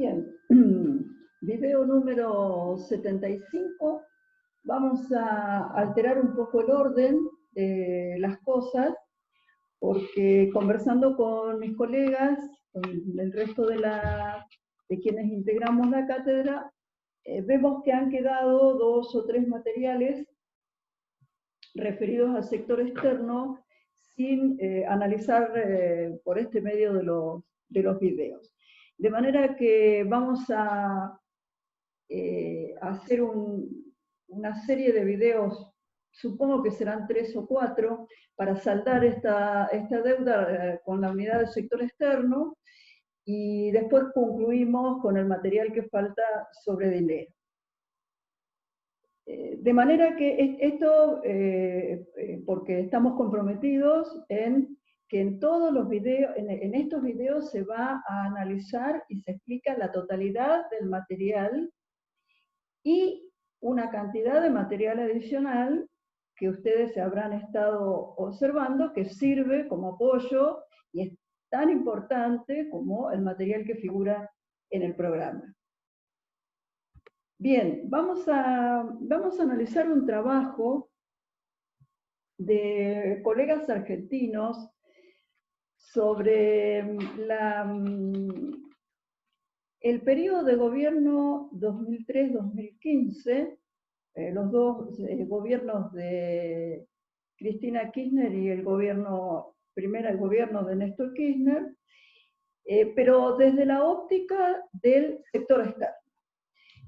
Bien, video número 75. Vamos a alterar un poco el orden de las cosas, porque conversando con mis colegas, con el resto de quienes integramos la cátedra, vemos que han quedado 2 o 3 materiales referidos al sector externo sin analizar por este medio de los videos. De manera que vamos a hacer una serie de videos, supongo que serán 3 o 4, para saldar esta deuda con la unidad del sector externo, y después concluimos con el material que falta sobre dinero. De manera que esto, porque estamos comprometidos en que en todos los videos, en estos videos se va a analizar y se explica la totalidad del material y una cantidad de material adicional que ustedes se habrán estado observando, que sirve como apoyo y es tan importante como el material que figura en el programa. Bien, vamos a analizar un trabajo de colegas argentinos sobre el periodo de gobierno 2003-2015, los dos gobiernos de Cristina Kirchner y el gobierno de Néstor Kirchner, pero desde la óptica del sector externo.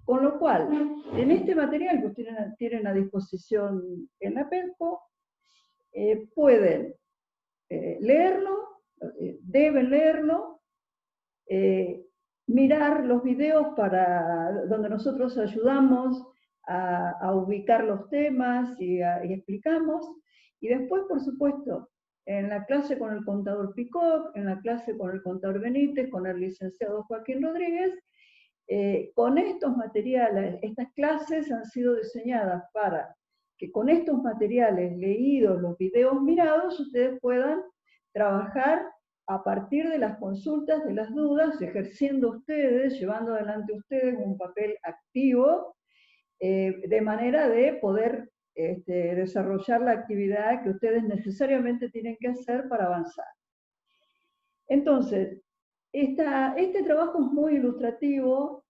Con lo cual, en este material que ustedes tienen a disposición en la PERCO, pueden leerlo, deben leerlo, mirar los videos donde nosotros ayudamos a ubicar los temas y explicamos, y después, por supuesto, en la clase con el contador Picot, en la clase con el contador Benítez, con el licenciado Joaquín Rodríguez, con estos materiales, estas clases han sido diseñadas para que con estos materiales leídos, los videos mirados, ustedes puedan trabajar a partir de las consultas, de las dudas, ejerciendo ustedes, llevando adelante ustedes un papel activo, de manera de poder desarrollar la actividad que ustedes necesariamente tienen que hacer para avanzar. Entonces, este trabajo es muy ilustrativo,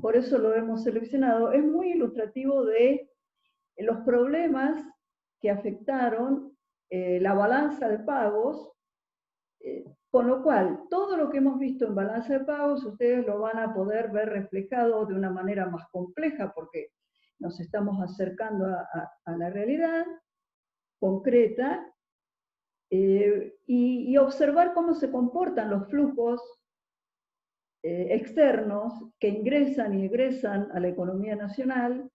por eso lo hemos seleccionado, es muy ilustrativo de los problemas que afectaron la balanza de pagos, con lo cual todo lo que hemos visto en balanza de pagos ustedes lo van a poder ver reflejado de una manera más compleja, porque nos estamos acercando a la realidad concreta, y observar cómo se comportan los flujos externos que ingresan y egresan a la economía nacional,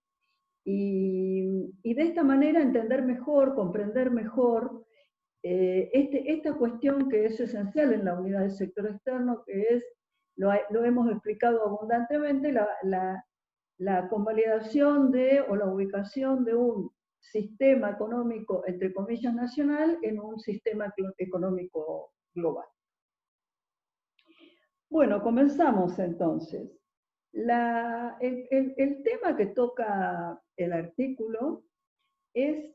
y de esta manera entender mejor, comprender mejor esta cuestión que es esencial en la unidad del sector externo, que es, lo hemos explicado abundantemente, la convalidación o la ubicación de un sistema económico, entre comillas, nacional, en un sistema económico global. Bueno, comenzamos entonces. El tema que toca el artículo es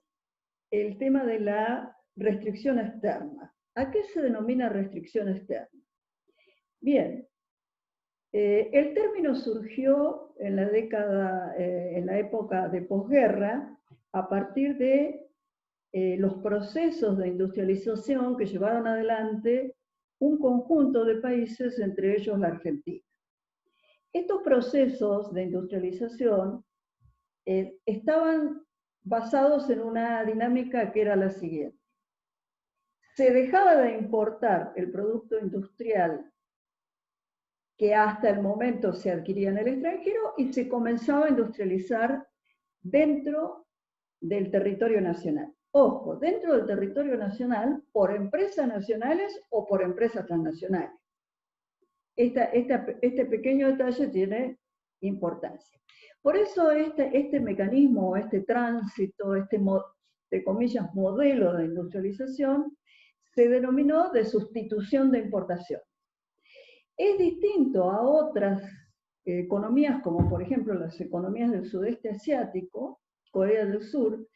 el tema de la restricción externa. ¿A qué se denomina restricción externa? Bien, el término surgió en la época de posguerra, a partir de los procesos de industrialización que llevaron adelante un conjunto de países, entre ellos la Argentina. Estos procesos de industrialización estaban basados en una dinámica que era la siguiente. Se dejaba de importar el producto industrial que hasta el momento se adquiría en el extranjero y se comenzaba a industrializar dentro del territorio nacional. Ojo, dentro del territorio nacional, por empresas nacionales o por empresas transnacionales. Este pequeño detalle tiene importancia. Por eso este mecanismo, este tránsito, entre comillas, modelo de industrialización, se denominó de sustitución de importación. Es distinto a otras economías, como por ejemplo las economías del sudeste asiático, Corea del Sur,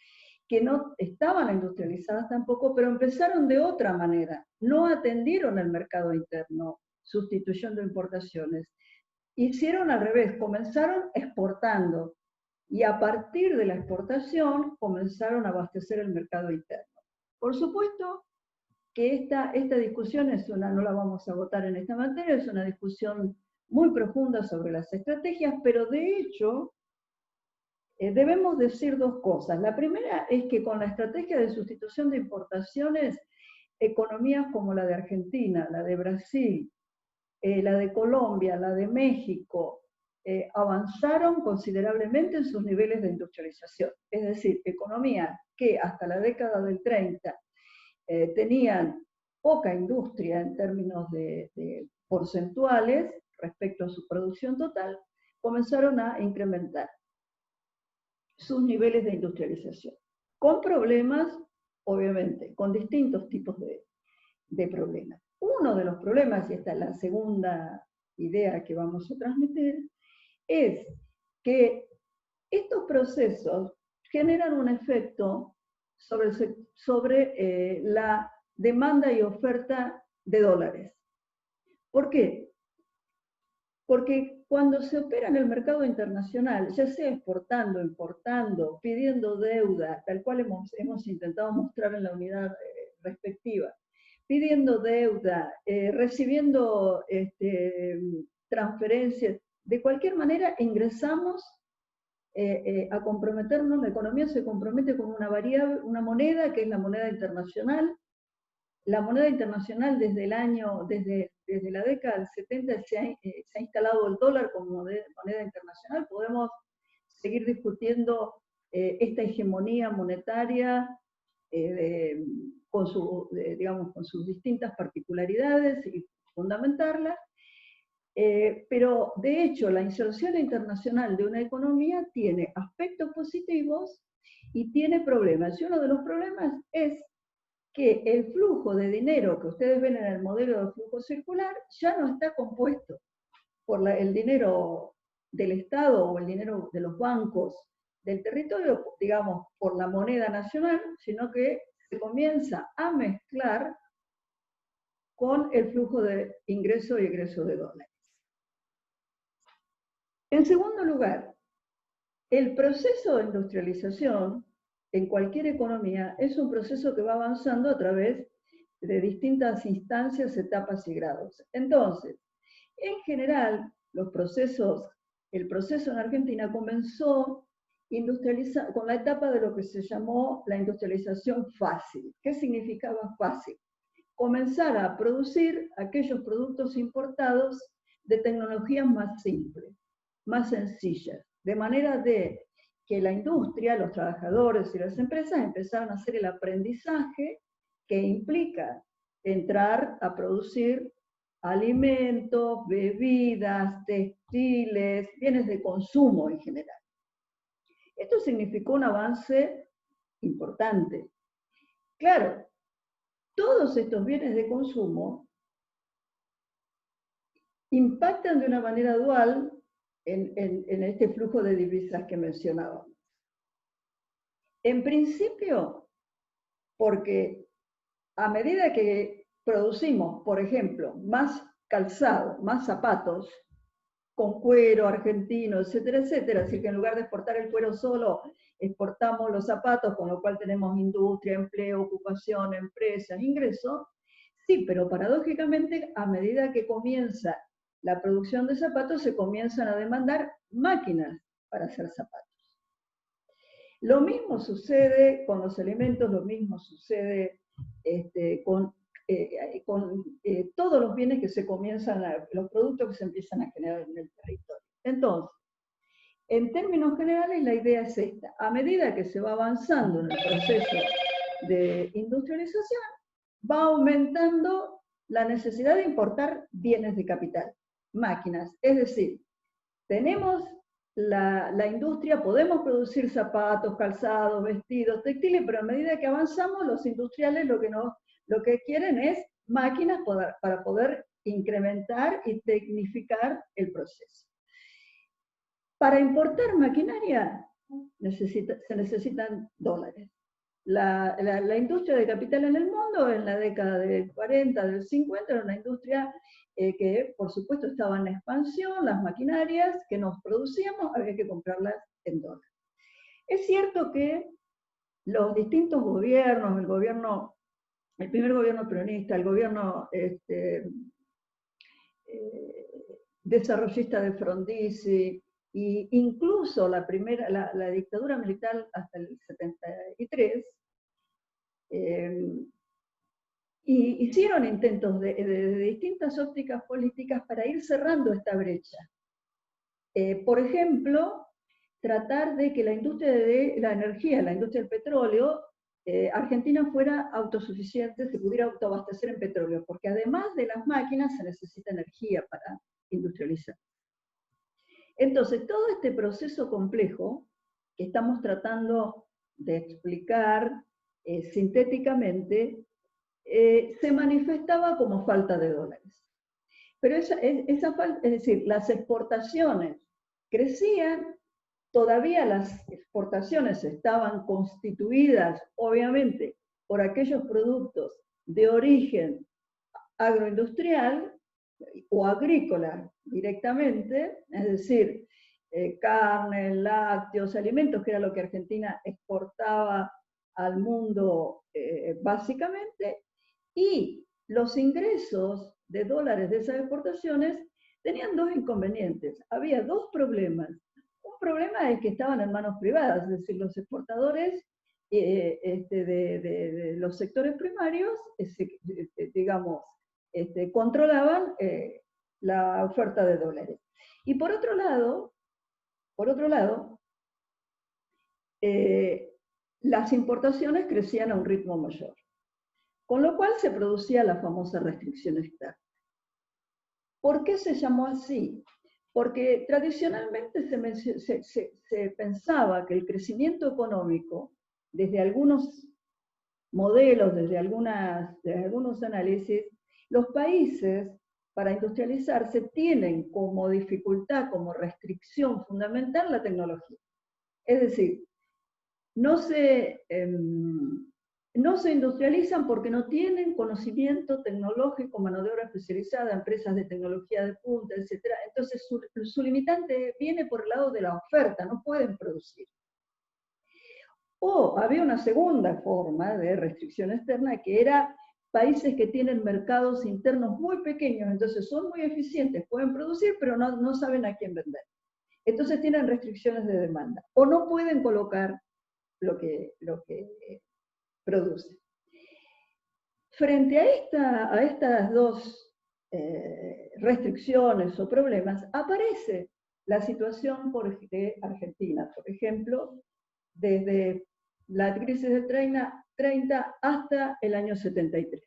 que no estaban industrializadas tampoco, pero empezaron de otra manera. No atendieron el mercado interno, sustituyendo importaciones. Hicieron al revés, comenzaron exportando y a partir de la exportación comenzaron a abastecer el mercado interno. Por supuesto que esta discusión es no la vamos a votar en esta materia, es una discusión muy profunda sobre las estrategias, pero de hecho debemos decir dos cosas. La primera es que con la estrategia de sustitución de importaciones, economías como la de Argentina, la de Brasil, la de Colombia, la de México, avanzaron considerablemente en sus niveles de industrialización. Es decir, economías que hasta la década del 30 tenían poca industria en términos de porcentuales respecto a su producción total, comenzaron a incrementar sus niveles de industrialización, con problemas, obviamente, con distintos tipos de problemas. Uno de los problemas, y esta es la segunda idea que vamos a transmitir, es que estos procesos generan un efecto sobre la demanda y oferta de dólares. ¿Por qué? Porque cuando se opera en el mercado internacional, ya sea exportando, importando, pidiendo deuda, tal cual hemos intentado mostrar en la unidad respectiva, pidiendo deuda, recibiendo transferencias, de cualquier manera ingresamos a comprometernos, la economía se compromete con una variable, una moneda que es la moneda internacional. La moneda internacional desde la década del 70 se ha instalado el dólar como moneda internacional. Podemos seguir discutiendo esta hegemonía monetaria con sus distintas particularidades y fundamentarlas. Pero de hecho la inserción internacional de una economía tiene aspectos positivos y tiene problemas. Y uno de los problemas es que el flujo de dinero que ustedes ven en el modelo de flujo circular ya no está compuesto por el dinero del Estado o el dinero de los bancos del territorio, digamos, por la moneda nacional, sino que se comienza a mezclar con el flujo de ingreso y egreso de dólares. En segundo lugar, el proceso de industrialización en cualquier economía es un proceso que va avanzando a través de distintas instancias, etapas y grados. Entonces, en general, el proceso en Argentina comenzó con la etapa de lo que se llamó la industrialización fácil. ¿Qué significaba fácil? Comenzar a producir aquellos productos importados de tecnologías más simples, más sencillas, de manera de que la industria, los trabajadores y las empresas empezaron a hacer el aprendizaje que implica entrar a producir alimentos, bebidas, textiles, bienes de consumo en general. Esto significó un avance importante. Claro, todos estos bienes de consumo impactan de una manera dual en este flujo de divisas que mencionábamos. En principio, porque a medida que producimos, por ejemplo, más calzado, más zapatos, con cuero argentino, etcétera, etcétera, así que en lugar de exportar el cuero solo, exportamos los zapatos, con lo cual tenemos industria, empleo, ocupación, empresas, ingresos. Sí, pero paradójicamente, a medida que comienza la producción de zapatos, se comienzan a demandar máquinas para hacer zapatos. Lo mismo sucede con los alimentos, lo mismo sucede con todos los bienes que se comienzan, los productos que se empiezan a generar en el territorio. Entonces, en términos generales, la idea es esta. A medida que se va avanzando en el proceso de industrialización, va aumentando la necesidad de importar bienes de capital, máquinas. Es decir, tenemos la industria, podemos producir zapatos, calzados, vestidos, textiles, pero a medida que avanzamos, los industriales lo que quieren es máquinas para poder incrementar y tecnificar el proceso. Para importar maquinaria se necesitan dólares. La industria de capital en el mundo en la década del 40, del 50, era una industria que por supuesto estaba en expansión, las maquinarias que nos producíamos había que comprarlas en dólares. Es cierto que los distintos gobiernos, el primer gobierno peronista, el gobierno desarrollista de Frondizi, e incluso la dictadura militar hasta el 73, hicieron intentos de distintas ópticas políticas para ir cerrando esta brecha. Por ejemplo, tratar de que la industria de la energía, la industria del petróleo, Argentina fuera autosuficiente, se pudiera autoabastecer en petróleo, porque además de las máquinas se necesita energía para industrializar. Entonces, todo este proceso complejo que estamos tratando de explicar sintéticamente, se manifestaba como falta de dólares. Pero esa falta, es decir, las exportaciones crecían, todavía las exportaciones estaban constituidas, obviamente, por aquellos productos de origen agroindustrial o agrícola directamente, es decir, carne, lácteos, alimentos, que era lo que Argentina exportaba al mundo básicamente, y los ingresos de dólares de esas exportaciones tenían dos inconvenientes. Había dos problemas. Un problema es que estaban en manos privadas, es decir, los exportadores de los sectores primarios, digamos, controlaban la oferta de dólares. Y por otro lado, las importaciones crecían a un ritmo mayor, con lo cual se producía la famosa restricción externa. ¿Por qué se llamó así? Porque tradicionalmente se pensaba que el crecimiento económico, desde algunos modelos, desde algunos análisis, los países para industrializarse tienen como dificultad, como restricción fundamental la tecnología. Es decir, no se industrializan porque no tienen conocimiento tecnológico, mano de obra especializada, empresas de tecnología de punta, etc. Entonces su limitante viene por el lado de la oferta, no pueden producir. O había una segunda forma de restricción externa, que era países que tienen mercados internos muy pequeños, entonces son muy eficientes, pueden producir, pero no saben a quién vender. Entonces tienen restricciones de demanda, o no pueden colocar lo que produce. Frente a estas dos restricciones o problemas, aparece la situación de Argentina, por ejemplo, desde la crisis del 30 hasta el año 73,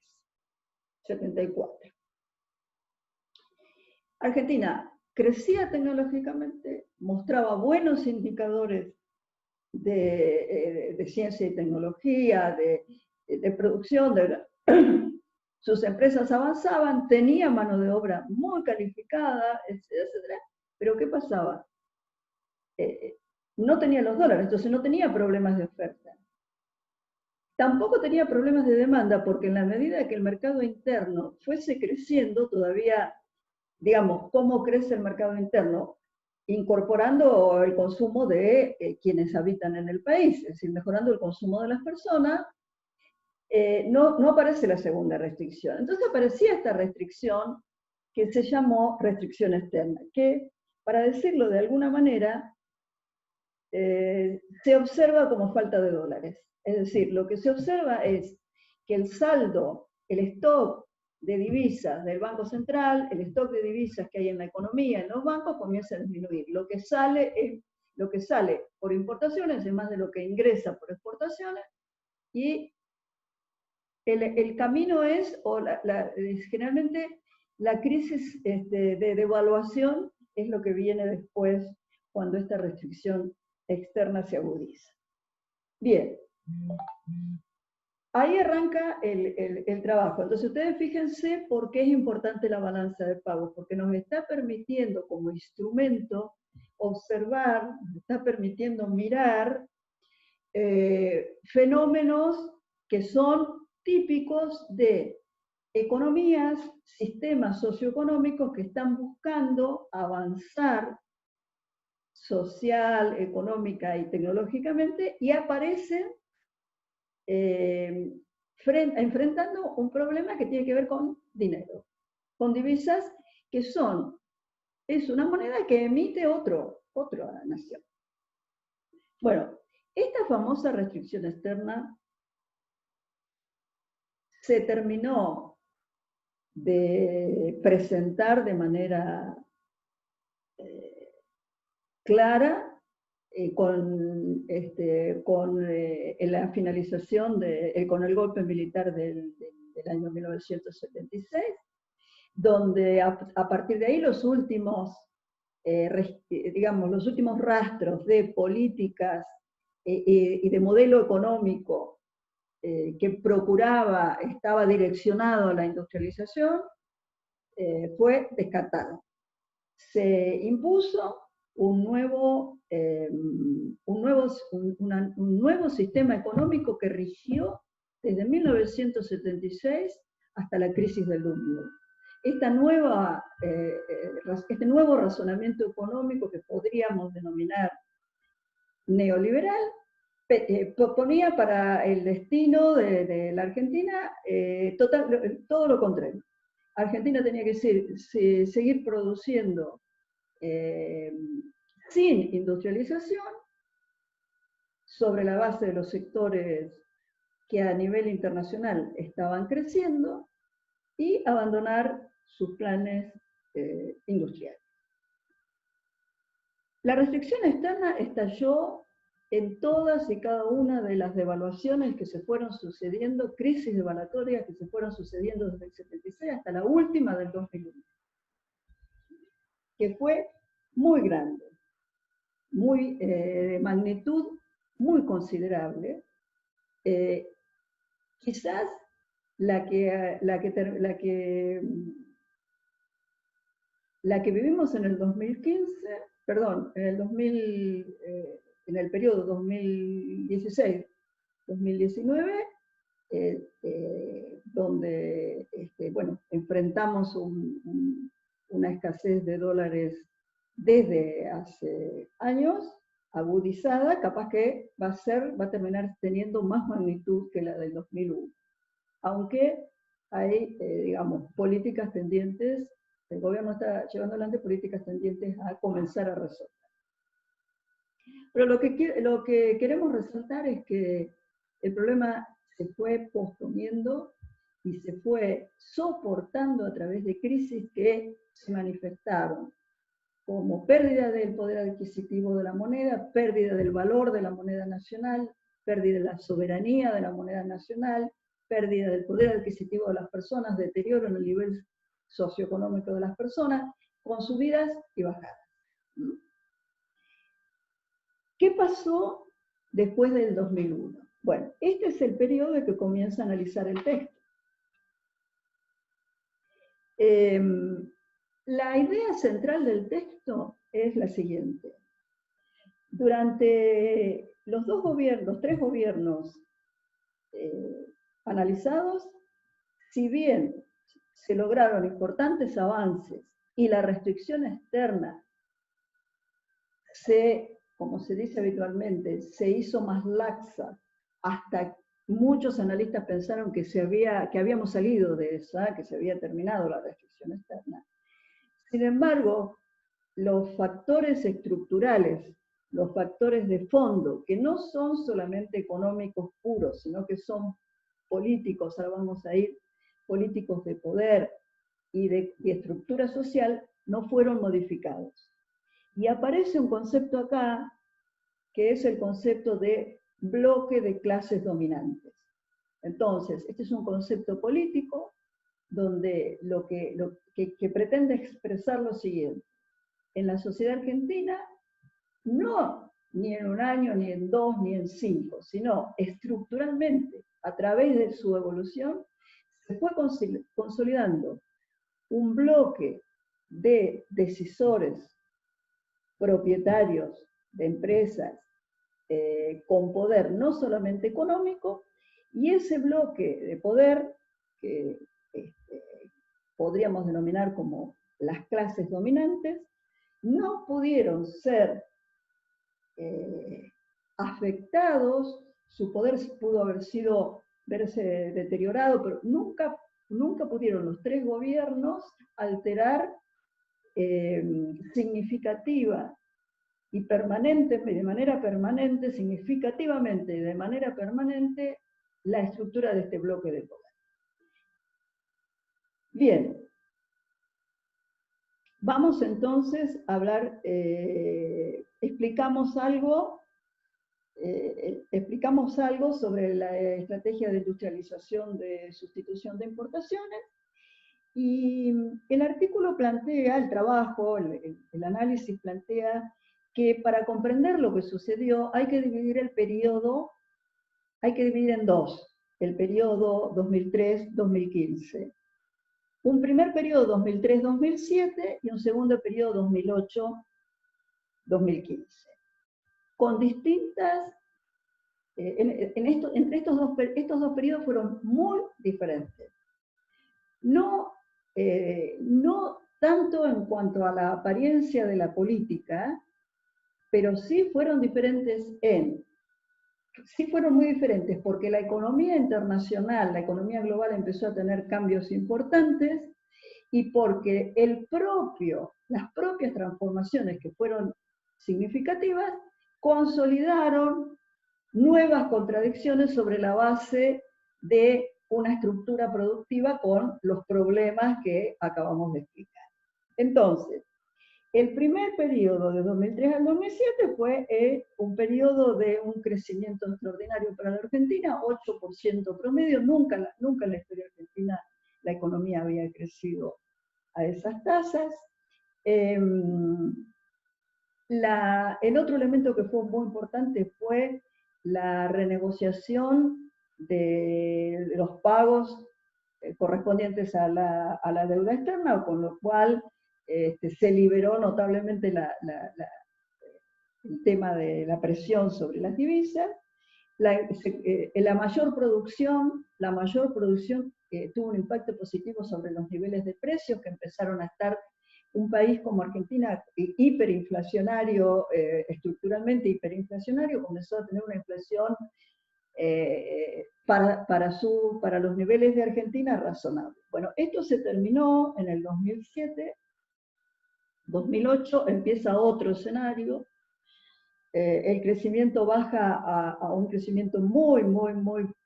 74. Argentina crecía tecnológicamente, mostraba buenos indicadores de ciencia y tecnología, de producción, sus empresas avanzaban, tenía mano de obra muy calificada, etc. Pero ¿qué pasaba? No tenía los dólares, entonces no tenía problemas de oferta. Tampoco tenía problemas de demanda, porque en la medida que el mercado interno fuese creciendo, todavía, digamos, ¿cómo crece el mercado interno? Incorporando el consumo de quienes habitan en el país, es decir, mejorando el consumo de las personas, no aparece la segunda restricción. Entonces aparecía esta restricción que se llamó restricción externa, que, para decirlo de alguna manera, se observa como falta de dólares. Es decir, lo que se observa es que el saldo, el stock de divisas del Banco Central, el stock de divisas que hay en la economía, en los bancos, comienza a disminuir. Lo que sale por importaciones es más de lo que ingresa por exportaciones, y el camino es, generalmente la crisis de devaluación es lo que viene después cuando esta restricción externa se agudiza. Bien. ahí arranca el trabajo. Entonces ustedes fíjense por qué es importante la balanza de pagos, porque nos está permitiendo como instrumento observar, nos está permitiendo mirar fenómenos que son típicos de economías, sistemas socioeconómicos que están buscando avanzar social, económica y tecnológicamente, y aparecen enfrentando un problema que tiene que ver con dinero, con divisas que es una moneda que emite otra nación. Bueno, esta famosa restricción externa se terminó de presentar de manera clara con la finalización, con el golpe militar del año 1976, donde a partir de ahí los últimos, los últimos rastros de políticas y de modelo económico que estaba direccionado a la industrialización, fue descartado. Se impuso un nuevo sistema económico que rigió desde 1976 hasta la crisis del 2001. Este nuevo razonamiento económico que podríamos denominar neoliberal proponía para el destino de la Argentina todo lo contrario. Argentina tenía que seguir produciendo sin industrialización, sobre la base de los sectores que a nivel internacional estaban creciendo, y abandonar sus planes industriales. La restricción externa estalló en todas y cada una de las devaluaciones que se fueron sucediendo, crisis devaluatorias que se fueron sucediendo desde el 76 hasta la última del 2001, que fue muy grande, de magnitud muy considerable, quizás la que vivimos en el 2015, perdón, en el periodo 2016-2019, donde enfrentamos una escasez de dólares desde hace años, agudizada, capaz que va a terminar teniendo más magnitud que la del 2001. Aunque hay, políticas tendientes, el gobierno está llevando adelante políticas tendientes a comenzar a resolver. Pero lo que queremos resaltar es que el problema se fue posponiendo y se fue soportando a través de crisis que se manifestaron como pérdida del poder adquisitivo de la moneda, pérdida del valor de la moneda nacional, pérdida de la soberanía de la moneda nacional, pérdida del poder adquisitivo de las personas, deterioro en el nivel socioeconómico de las personas, con subidas y bajadas. ¿Qué pasó después del 2001? Bueno, este es el periodo que comienza a analizar el texto. La idea central del texto es la siguiente. Durante los tres gobiernos analizados, si bien se lograron importantes avances y la restricción externa como se dice habitualmente, se hizo más laxa, hasta muchos analistas pensaron que habíamos salido de esa, que se había terminado la restricción externa. Sin embargo, los factores estructurales, los factores de fondo, que no son solamente económicos puros, sino que son políticos, ahora vamos a ir, políticos de poder y de estructura social, no fueron modificados. Y aparece un concepto acá, que es el concepto de bloque de clases dominantes. Entonces, este es un concepto político donde que pretende expresar lo siguiente. En la sociedad argentina, no ni en un año, ni en 2, ni en 5, sino estructuralmente a través de su evolución, se fue consolidando un bloque de decisores, propietarios de empresas, con poder no solamente económico, y ese bloque de poder, que podríamos denominar como las clases dominantes, no pudieron ser afectados, su poder pudo verse deteriorado, pero nunca pudieron los tres gobiernos alterar significativa y de manera permanente, significativamente y de manera permanente, la estructura de este bloque de poder. Bien, vamos entonces a hablar, explicamos algo sobre la estrategia de industrialización de sustitución de importaciones, y el artículo plantea, el trabajo, el análisis plantea que para comprender lo que sucedió hay que dividir el periodo, hay que dividir en dos, el periodo 2003-2015. Un primer periodo 2003-2007 y un segundo periodo 2008-2015. Con distintas, entre estos dos periodos fueron muy diferentes. No tanto en cuanto a la apariencia de la política, pero sí fueron muy diferentes porque la economía internacional, la economía global empezó a tener cambios importantes, y porque las propias transformaciones que fueron significativas consolidaron nuevas contradicciones sobre la base de una estructura productiva con los problemas que acabamos de explicar. Entonces, el primer periodo de 2003 al 2007 fue un periodo de un crecimiento extraordinario para la Argentina, 8% promedio. Nunca en la historia argentina la economía había crecido a esas tasas. El otro elemento que fue muy importante fue la renegociación de los pagos correspondientes a la deuda externa, con lo cual se liberó notablemente el tema de la presión sobre las divisas. La mayor producción tuvo un impacto positivo sobre los niveles de precios, que empezaron a estar, un país como Argentina, hiperinflacionario, estructuralmente hiperinflacionario, comenzó a tener una inflación para los niveles de Argentina razonable. Bueno, esto se terminó en el 2007, 2008 empieza otro escenario. El crecimiento baja a un crecimiento muy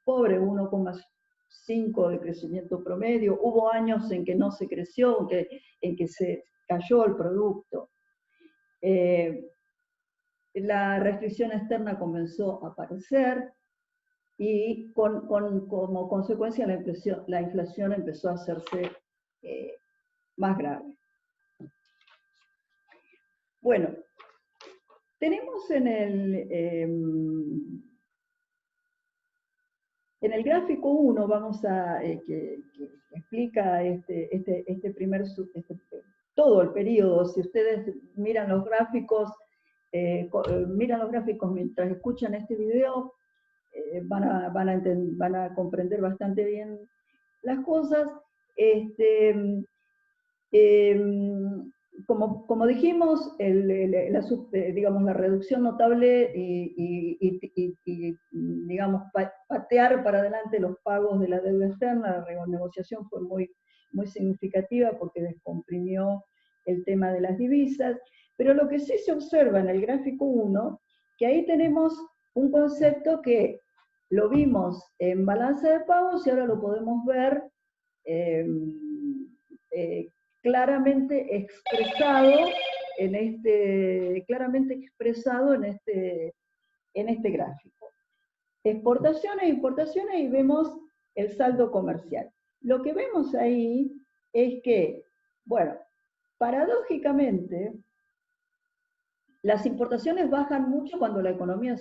pobre, 1,5 de crecimiento promedio. Hubo años en que no se creció, en que se cayó el producto. La restricción externa comenzó a aparecer, y como consecuencia la inflación empezó a hacerse más grave. Bueno, tenemos en el gráfico 1, que explica todo el periodo. Si ustedes miran los gráficos mientras escuchan este video, van a comprender bastante bien las cosas. Como dijimos, digamos, la reducción notable y digamos, patear para adelante los pagos de la deuda externa, la renegociación fue muy significativa porque descomprimió el tema de las divisas. Pero lo que sí se observa en el gráfico 1, que ahí tenemos un concepto que lo vimos en balanza de pagos y ahora lo podemos ver claramente expresado en este gráfico. Exportaciones, importaciones, y vemos el saldo comercial. Lo que vemos ahí es que, bueno, paradójicamente, las importaciones bajan mucho cuando la economía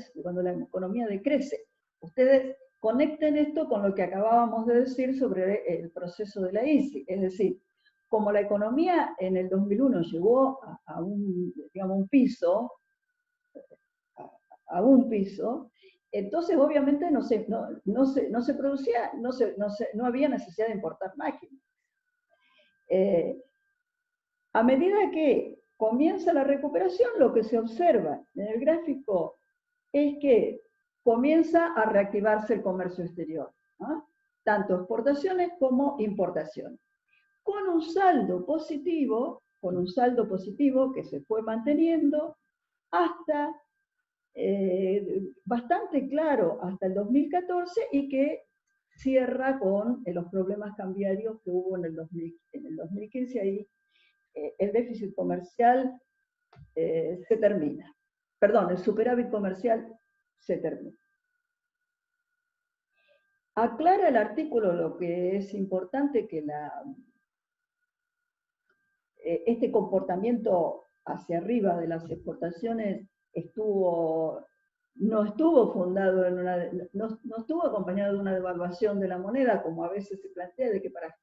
decrece. Ustedes conecten esto con lo que acabábamos de decir sobre el proceso de la ICI, es decir, como la economía en el 2001 llegó a un, digamos, un piso, entonces obviamente no se producía, no había necesidad de importar máquinas. A medida que comienza la recuperación, lo que se observa en el gráfico es que comienza a reactivarse el comercio exterior, ¿no? Tanto exportaciones como importaciones, con un saldo positivo que se fue manteniendo hasta bastante claro hasta el 2014 y que cierra con los problemas cambiarios que hubo en el 2015. Ahí el déficit comercial se termina. Perdón, el superávit comercial se termina. Aclara el artículo lo que es importante, que este comportamiento hacia arriba de las exportaciones no estuvo fundado no estuvo acompañado de una devaluación de la moneda, como a veces se plantea, de que para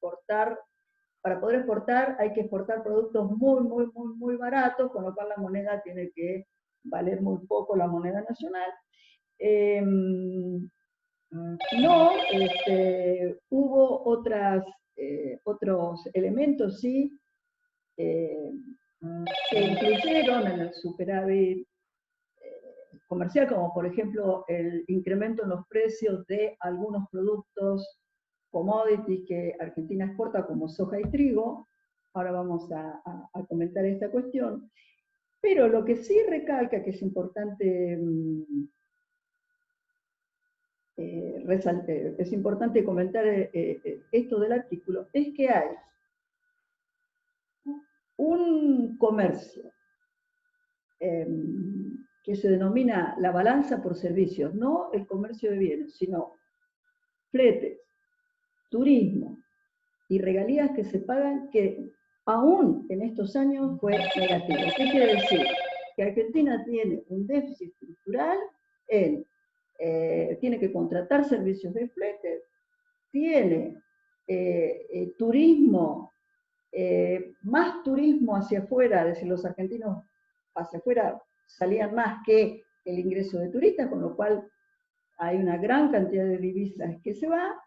poder exportar hay que exportar productos muy baratos, con lo cual la moneda tiene que valer muy poco, la moneda nacional. No, hubo otros elementos, sí, que incluyeron en el superávit comercial, como por ejemplo el incremento en los precios de algunos productos commodities que Argentina exporta, como soja y trigo. Ahora vamos a comentar esta cuestión. Pero lo que sí recalca, que es importante es importante comentar esto del artículo, es que hay un comercio que se denomina la balanza por servicios, no el comercio de bienes, sino fletes, turismo y regalías que se pagan, que aún en estos años fue negativo. ¿Qué quiere decir? Que Argentina tiene un déficit estructural tiene que contratar servicios de flete, tiene turismo, más turismo hacia afuera, es decir, los argentinos hacia afuera salían más que el ingreso de turistas, con lo cual hay una gran cantidad de divisas que se va,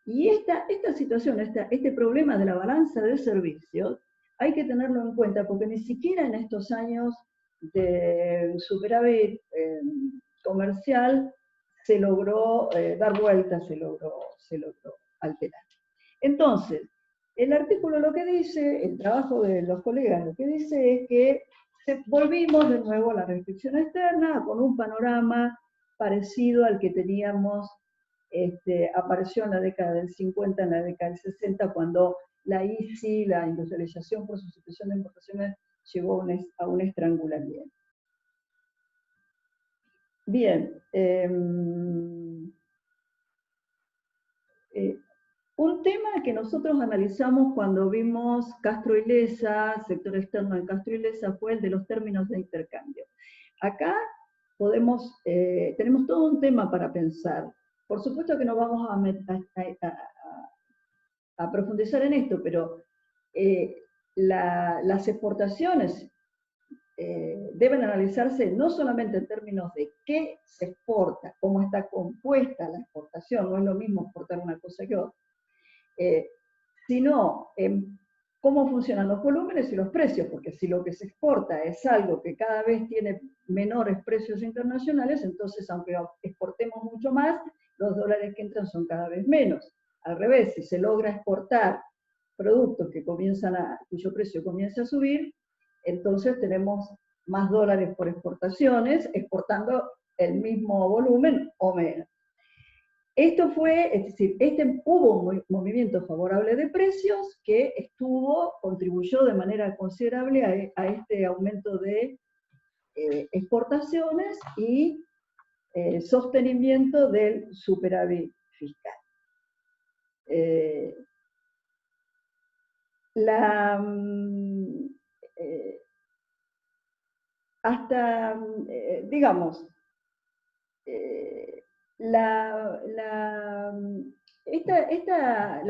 y esta situación, este problema de la balanza de servicios, hay que tenerlo en cuenta, porque ni siquiera en estos años de superávit comercial se logró dar vuelta, se logró alterar. Entonces, el artículo lo que dice, el trabajo de los colegas lo que dice es que volvimos de nuevo a la restricción externa con un panorama parecido al que teníamos, apareció en la década del 50, en la década del 60, cuando la ICI, la industrialización por sustitución de importaciones, llegó a un estrangulamiento. Bien, un tema que nosotros analizamos cuando vimos Castro y Leza, sector externo de Castro y Leza, fue el de los términos de intercambio. Acá tenemos todo un tema para pensar. Por supuesto que no vamos a profundizar en esto, pero las exportaciones deben analizarse no solamente en términos de qué se exporta, cómo está compuesta la exportación, no es lo mismo exportar una cosa que otra, sino en cómo funcionan los volúmenes y los precios, porque si lo que se exporta es algo que cada vez tiene menores precios internacionales, entonces aunque exportemos mucho más, los dólares que entran son cada vez menos. Al revés, si se logra exportar productos cuyo precio comienza a subir, entonces tenemos más dólares por exportaciones, exportando el mismo volumen o menos. Esto fue, es decir, hubo un movimiento favorable de precios que contribuyó de manera considerable a este aumento de exportaciones y sostenimiento del superávit fiscal. Digamos, La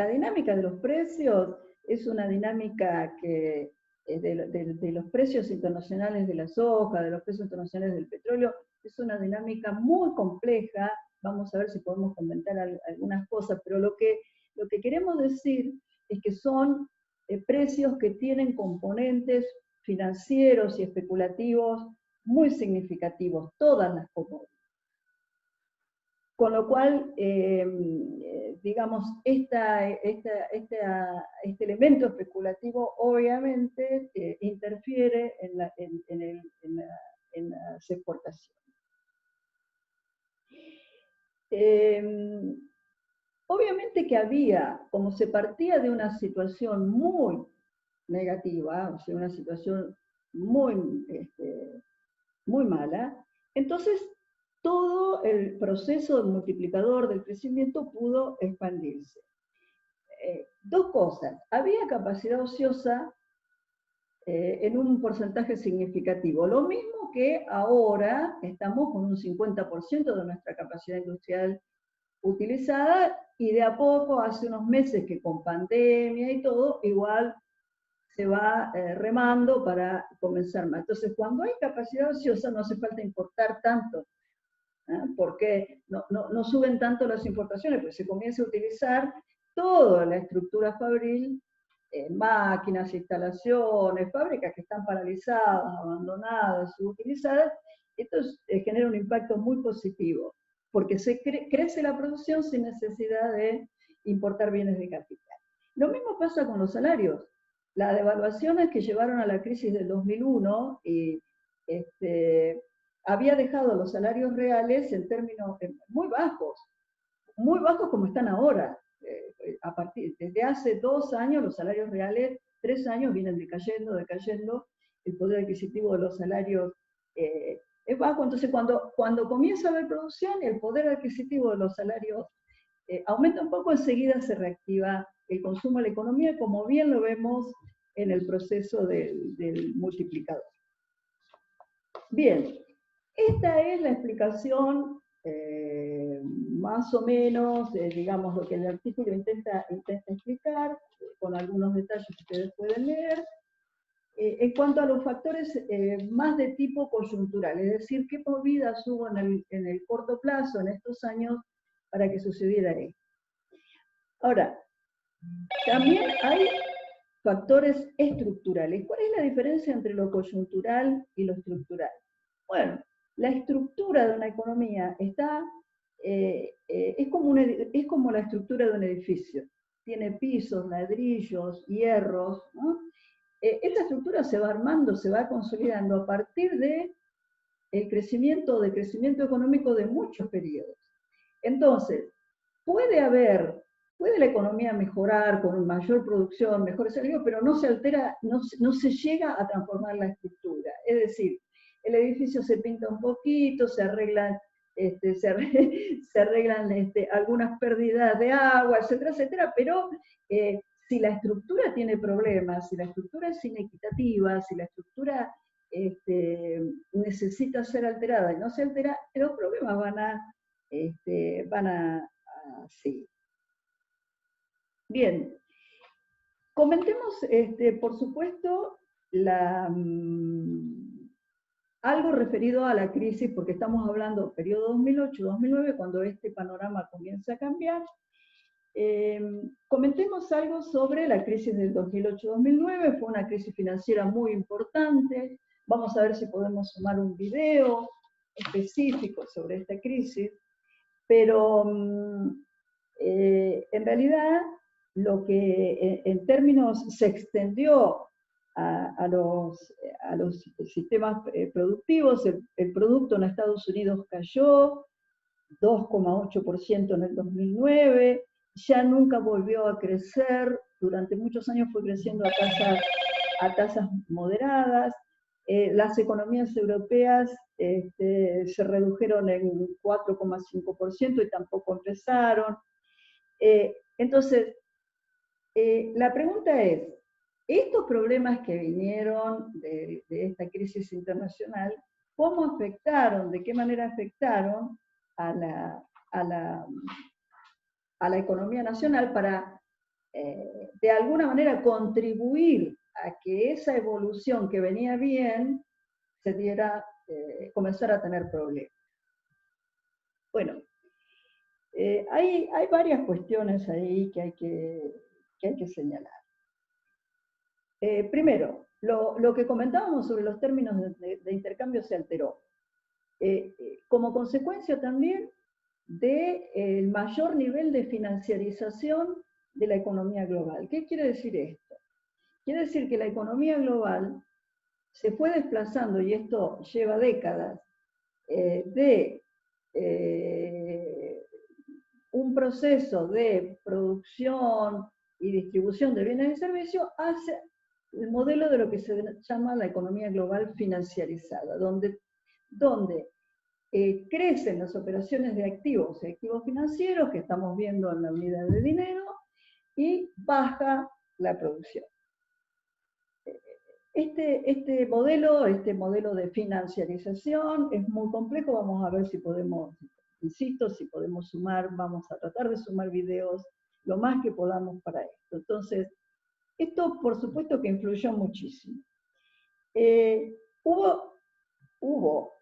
dinámica de los precios es una dinámica que de los precios internacionales de la soja, de los precios internacionales del petróleo, es una dinámica muy compleja. Vamos a ver si podemos comentar algunas cosas, pero lo que queremos decir es que son precios que tienen componentes financieros y especulativos muy significativos, todas las commodities. Con lo cual, digamos, este elemento especulativo obviamente interfiere en las exportaciones. Obviamente que había, como se partía de una situación muy negativa, o sea, una situación muy mala, entonces todo el proceso multiplicador del crecimiento pudo expandirse. Dos cosas, había capacidad ociosa en un porcentaje significativo, lo mismo que ahora estamos con un 50% de nuestra capacidad industrial utilizada, y de a poco, hace unos meses que con pandemia y todo, igual se va remando para comenzar más. Entonces, cuando hay capacidad ociosa, no hace falta importar tanto, porque no suben tanto las importaciones, pues se comienza a utilizar toda la estructura fabril, máquinas, instalaciones, fábricas que están paralizadas, abandonadas, subutilizadas. Esto genera un impacto muy positivo, porque crece la producción sin necesidad de importar bienes de capital. Lo mismo pasa con los salarios. Las devaluaciones que llevaron a la crisis del 2001 había dejado los salarios reales en términos muy bajos como están ahora. Desde hace 2 años los salarios reales, 3 años, vienen decayendo, el poder adquisitivo de los salarios es bajo. Entonces cuando comienza a haber producción, el poder adquisitivo de los salarios aumenta un poco, enseguida se reactiva el consumo de la economía, como bien lo vemos en el proceso del multiplicador. Bien, esta es la explicación más o menos, digamos, lo que el artículo intenta explicar, con algunos detalles que ustedes pueden leer. En cuanto a los factores más de tipo coyuntural, es decir, qué movidas hubo en el corto plazo, en estos años, para que sucediera esto. Ahora, también hay factores estructurales. ¿Cuál es la diferencia entre lo coyuntural y lo estructural? Bueno, la estructura de una economía es como la estructura de un edificio. Tiene pisos, ladrillos, hierros, ¿no? Esta estructura se va armando, se va consolidando a partir de crecimiento económico de muchos periodos. Entonces, puede la economía mejorar con mayor producción, mejores salarios, pero no se altera, no se llega a transformar la estructura. Es decir, el edificio se pinta un poquito, se arreglan algunas pérdidas de agua, etcétera, etcétera, pero si la estructura tiene problemas, si la estructura es inequitativa, si la estructura necesita ser alterada y no se altera, los problemas van a seguir. Bien, comentemos, por supuesto, algo referido a la crisis, porque estamos hablando del periodo 2008-2009, cuando este panorama comienza a cambiar. Comentemos algo sobre la crisis del 2008-2009, fue una crisis financiera muy importante. Vamos a ver si podemos sumar un video específico sobre esta crisis, pero en realidad lo que en términos se extendió a los sistemas productivos, el producto en Estados Unidos cayó 2,8% en el 2009, ya nunca volvió a crecer, durante muchos años fue creciendo a tasas moderadas. Las economías europeas se redujeron en 4,5% y tampoco empezaron. Entonces, la pregunta es, estos problemas que vinieron de esta crisis internacional, ¿cómo afectaron, de qué manera afectaron a a la economía nacional para, de alguna manera, contribuir a que esa evolución que venía bien se diera, comenzara a tener problemas. Bueno, hay varias cuestiones ahí que hay que señalar. Primero, lo que comentábamos sobre los términos de intercambio se alteró. Como consecuencia también del mayor nivel de financiarización de la economía global. ¿Qué quiere decir esto? Quiere decir que la economía global se fue desplazando, y esto lleva décadas, de un proceso de producción y distribución de bienes y servicios hacia el modelo de lo que se llama la economía global financiarizada, donde crecen las operaciones de activos financieros que estamos viendo en la unidad de dinero y baja la producción. Este modelo de financiarización es muy complejo, vamos a ver si podemos, insisto, si podemos sumar, vamos a tratar de sumar videos lo más que podamos para esto. Entonces, esto por supuesto que influyó muchísimo. Hubo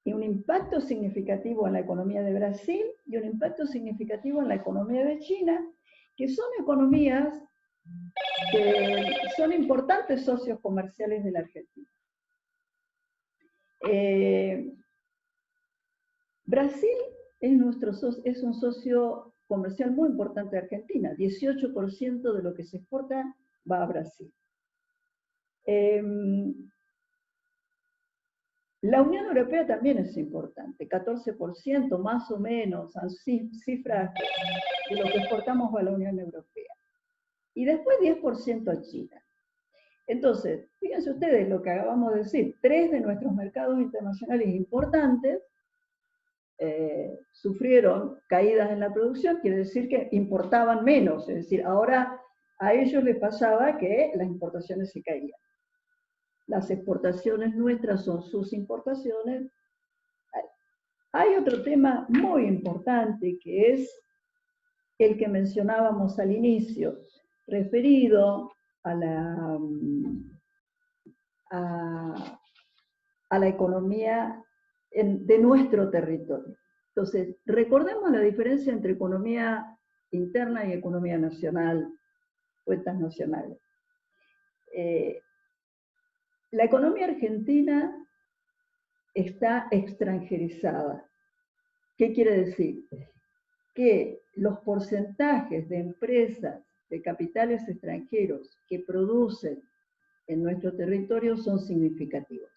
un impacto significativo en la economía de Brasil y un impacto significativo en la economía de China, que son economías que son importantes socios comerciales de la Argentina. Brasil es un socio comercial muy importante de Argentina, 18% de lo que se exporta va a Brasil. La Unión Europea también es importante, 14% más o menos, son cifras de lo que exportamos a la Unión Europea. Y después 10% a China. Entonces, fíjense ustedes lo que acabamos de decir, 3 de nuestros mercados internacionales importantes sufrieron caídas en la producción, quiere decir que importaban menos, es decir, ahora a ellos les pasaba que las importaciones se caían. Las exportaciones nuestras son sus importaciones. Hay otro tema muy importante que es el que mencionábamos al inicio, referido a la economía de nuestro territorio. Entonces, recordemos la diferencia entre economía interna y economía nacional, cuentas nacionales. La economía argentina está extranjerizada. ¿Qué quiere decir? Que los porcentajes de empresas de capitales extranjeros que producen en nuestro territorio son significativos.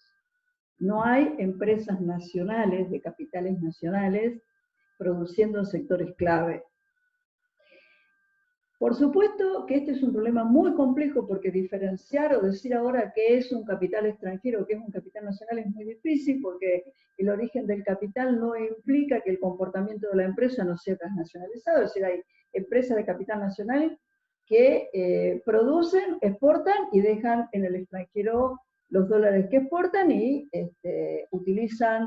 No hay empresas nacionales, de capitales nacionales, produciendo en sectores clave. Por supuesto que este es un problema muy complejo porque diferenciar o decir ahora qué es un capital extranjero, qué es un capital nacional es muy difícil porque el origen del capital no implica que el comportamiento de la empresa no sea transnacionalizado, es decir, hay empresas de capital nacional que producen, exportan y dejan en el extranjero los dólares que exportan y utilizan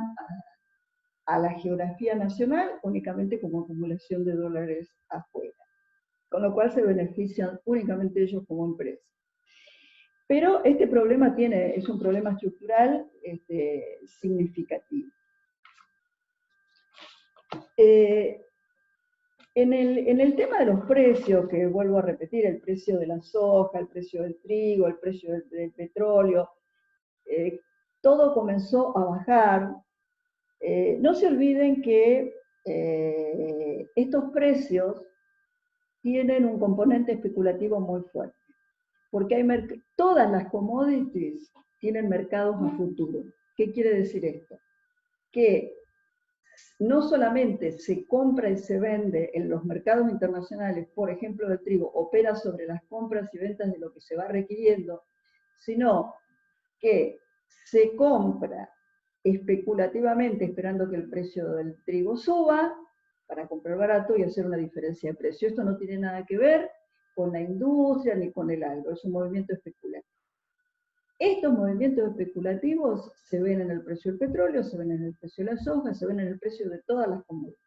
a la geografía nacional únicamente como acumulación de dólares afuera, con lo cual se benefician únicamente ellos como empresa. Pero este problema es un problema estructural significativo. En el tema de los precios, que vuelvo a repetir, el precio de la soja, el precio del trigo, el precio del petróleo, todo comenzó a bajar. No se olviden que estos precios tienen un componente especulativo muy fuerte, porque todas las commodities tienen mercados a futuro. ¿Qué quiere decir esto? Que no solamente se compra y se vende en los mercados internacionales, por ejemplo el trigo, opera sobre las compras y ventas de lo que se va requiriendo, sino que se compra especulativamente esperando que el precio del trigo suba para comprar barato y hacer una diferencia de precio. Esto no tiene nada que ver con la industria ni con el agro, es un movimiento especulativo. Estos movimientos especulativos se ven en el precio del petróleo, se ven en el precio de la soja, se ven en el precio de todas las commodities.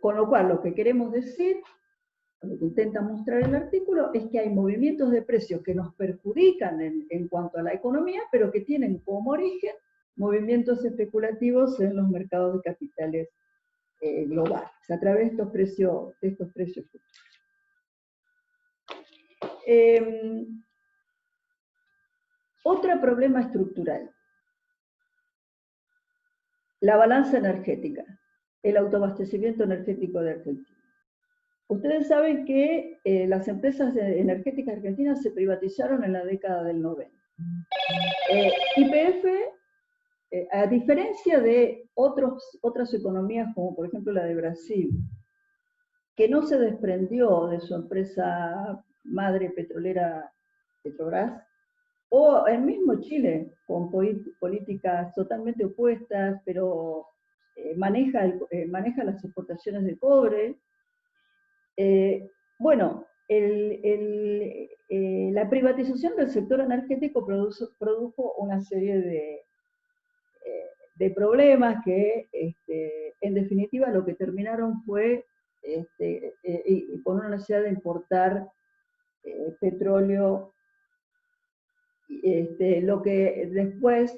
Con lo cual, lo que queremos decir, lo que intenta mostrar el artículo, es que hay movimientos de precios que nos perjudican en cuanto a la economía, pero que tienen como origen movimientos especulativos en los mercados de capitales globales, a través de estos precios futuros. Otro problema estructural, la balanza energética, el autoabastecimiento energético de Argentina. Ustedes saben que las empresas energéticas argentinas se privatizaron en la década del 90. YPF, a diferencia de otras economías, como por ejemplo la de Brasil, que no se desprendió de su empresa madre petrolera Petrobras, o el mismo Chile, con políticas totalmente opuestas, pero maneja las exportaciones de cobre. Bueno, la privatización del sector energético produjo una serie de problemas que, en definitiva, lo que terminaron fue con una necesidad de importar petróleo, lo que después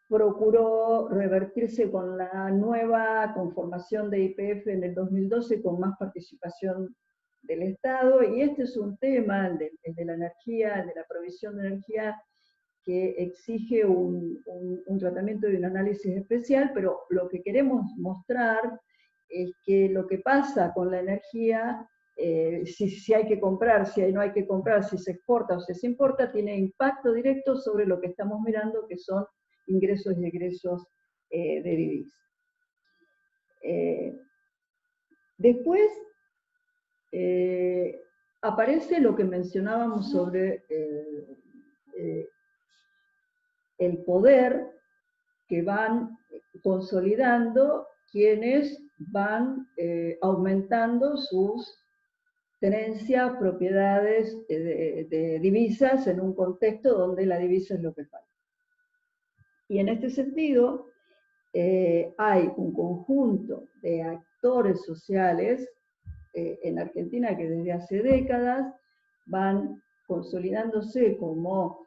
procuró revertirse con la nueva conformación de YPF en el 2012 con más participación del Estado, y este es un tema, el de la energía, el de la provisión de energía, que exige un tratamiento y un análisis especial, pero lo que queremos mostrar es que lo que pasa con la energía, si hay que comprar, si no hay que comprar, si se exporta o si se importa, tiene impacto directo sobre lo que estamos mirando, que son ingresos y egresos de divisas. Después aparece lo que mencionábamos sobre el poder que van consolidando quienes van aumentando sus tenencias, propiedades de divisas en un contexto donde la divisa es lo que falta. Y en este sentido, hay un conjunto de actores sociales en Argentina que desde hace décadas van consolidándose como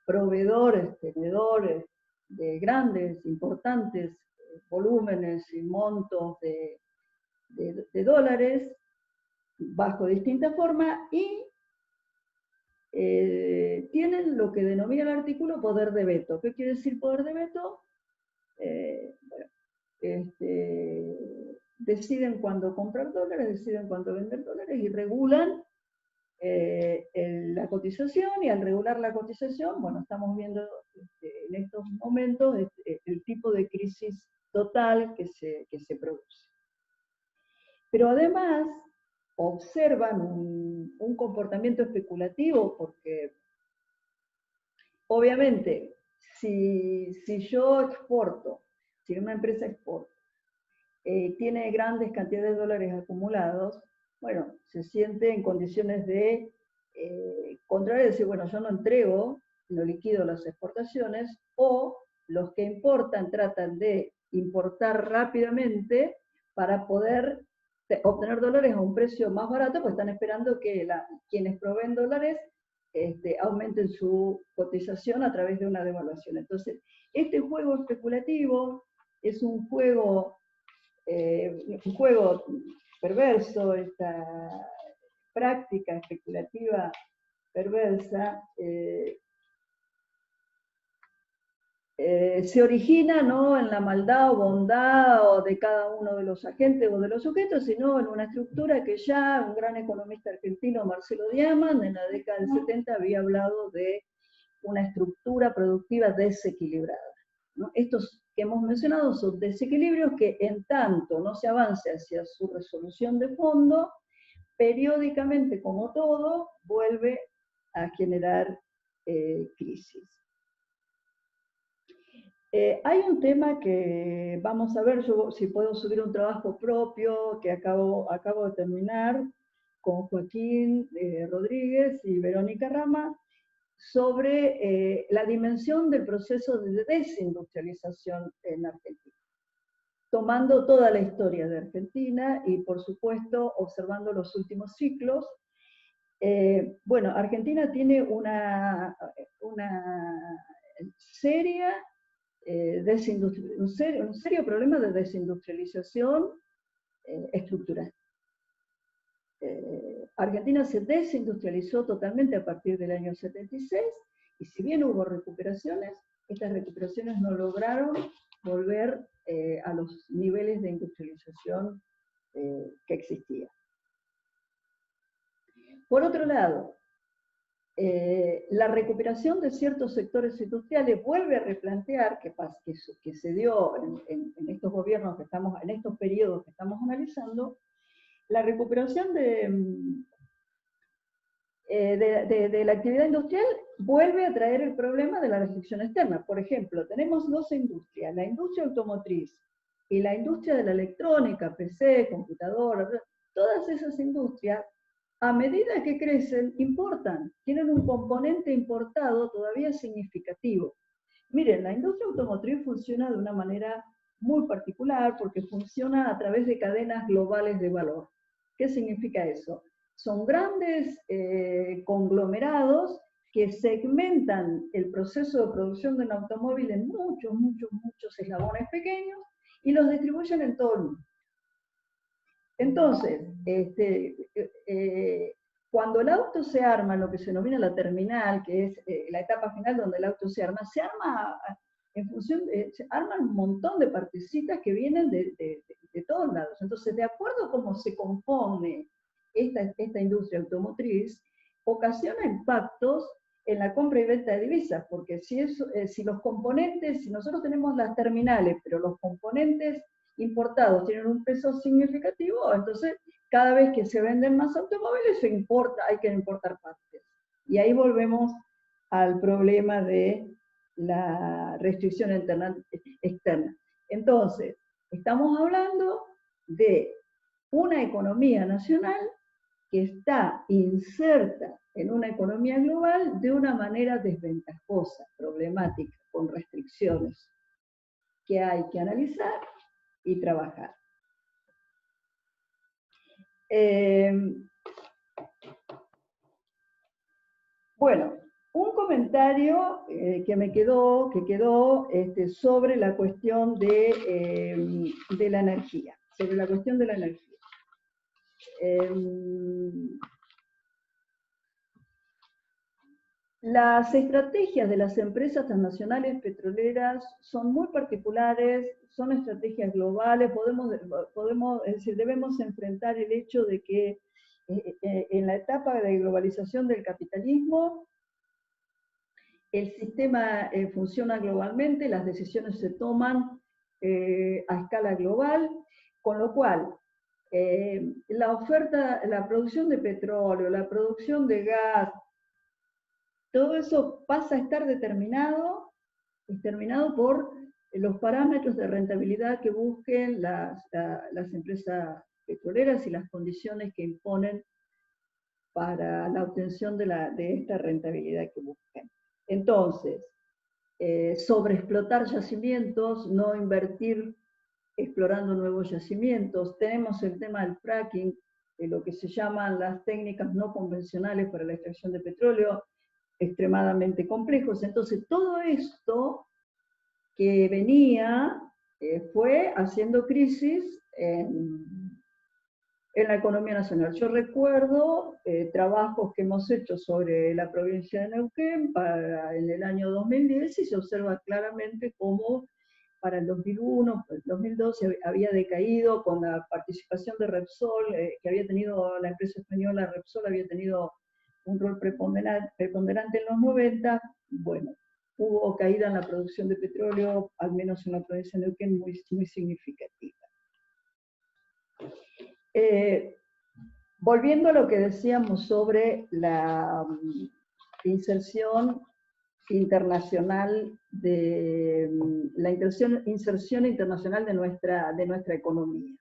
proveedores, tenedores de grandes, importantes volúmenes y montos de dólares bajo distintas formas, y tienen lo que denomina el artículo poder de veto. ¿Qué quiere decir poder de veto? Bueno, deciden cuándo comprar dólares, deciden cuándo vender dólares y regulan la cotización, y al regular la cotización, bueno, estamos viendo en estos momentos el tipo de crisis total que se produce. Pero además observan un comportamiento especulativo, porque obviamente si yo exporto, si una empresa exporta, tiene grandes cantidades de dólares acumulados, bueno, se siente en condiciones de controlar y decir, bueno, yo no entrego, no liquido las exportaciones, o los que importan tratan de importar rápidamente para poder obtener dólares a un precio más barato, pues están esperando que quienes proveen dólares aumenten su cotización a través de una devaluación. Entonces, este juego especulativo es un juego perverso, esta práctica especulativa perversa, se origina no en la maldad o bondad de cada uno de los agentes o de los sujetos, sino en una estructura que ya un gran economista argentino, Marcelo Diamant, en la década del 70 había hablado de una estructura productiva desequilibrada, ¿no? Estos que hemos mencionado son desequilibrios que, en tanto no se avance hacia su resolución de fondo, periódicamente, como todo, vuelve a generar crisis. Hay un tema que vamos a ver, yo si puedo subir un trabajo propio que acabo de terminar, con Joaquín Rodríguez y Verónica Rama sobre la dimensión del proceso de desindustrialización en Argentina, tomando toda la historia de Argentina y, por supuesto, observando los últimos ciclos. Bueno, Argentina tiene una seria un serio problema de desindustrialización estructural. Argentina se desindustrializó totalmente a partir del año 76, y si bien hubo recuperaciones, estas recuperaciones no lograron volver a los niveles de industrialización que existían. Por otro lado, la recuperación de ciertos sectores industriales vuelve a replantear, que se dio en estos gobiernos que estamos, en estos periodos que estamos analizando, la recuperación de la actividad industrial vuelve a traer el problema de la restricción externa. Por ejemplo, tenemos dos industrias, la industria automotriz y la industria de la electrónica, PC, computadoras, todas esas industrias, a medida que crecen, importan, tienen un componente importado todavía significativo. Miren, la industria automotriz funciona de una manera muy particular porque funciona a través de cadenas globales de valor. ¿Qué significa eso? Son grandes conglomerados que segmentan el proceso de producción de un automóvil en muchos eslabones pequeños y los distribuyen en todo el mundo. Entonces, cuando el auto se arma, lo que se denomina la terminal, que es la etapa final donde el auto se arma en función se arman un montón de partecitas que vienen de todos lados. Entonces, de acuerdo a cómo se compone esta industria automotriz, ocasiona impactos en la compra y venta de divisas, porque si los componentes, si nosotros tenemos las terminales, pero los componentes importados tienen un peso significativo, entonces cada vez que se venden más automóviles hay que importar partes. Y ahí volvemos al problema de la restricción externa. Entonces, estamos hablando de una economía nacional que está inserta en una economía global de una manera desventajosa, problemática, con restricciones que hay que analizar y trabajar. Bueno, un comentario que quedó sobre la cuestión de la energía, sobre la cuestión de la energía. Las estrategias de las empresas transnacionales petroleras son muy particulares, son estrategias globales, es decir, debemos enfrentar el hecho de que en la etapa de globalización del capitalismo, el sistema funciona globalmente, las decisiones se toman a escala global, con lo cual la producción de petróleo, la producción de gas, todo eso pasa a estar determinado por los parámetros de rentabilidad que busquen las empresas petroleras y las condiciones que imponen para la obtención de esta rentabilidad que busquen. Entonces, sobreexplotar yacimientos, no invertir explorando nuevos yacimientos. Tenemos el tema del fracking, lo que se llaman las técnicas no convencionales para la extracción de petróleo, extremadamente complejos. Entonces, todo esto que venía fue haciendo crisis en la economía nacional. Yo recuerdo trabajos que hemos hecho sobre la provincia de Neuquén en el año 2010 y se observa claramente cómo para el 2001, el 2012 había decaído con la participación de Repsol, que había tenido la empresa española Repsol, había tenido un rol preponderante en los 90, bueno, hubo caída en la producción de petróleo, al menos en la provincia de Neuquén, muy significativa. Volviendo a lo que decíamos sobre la inserción internacional inserción internacional de nuestra economía.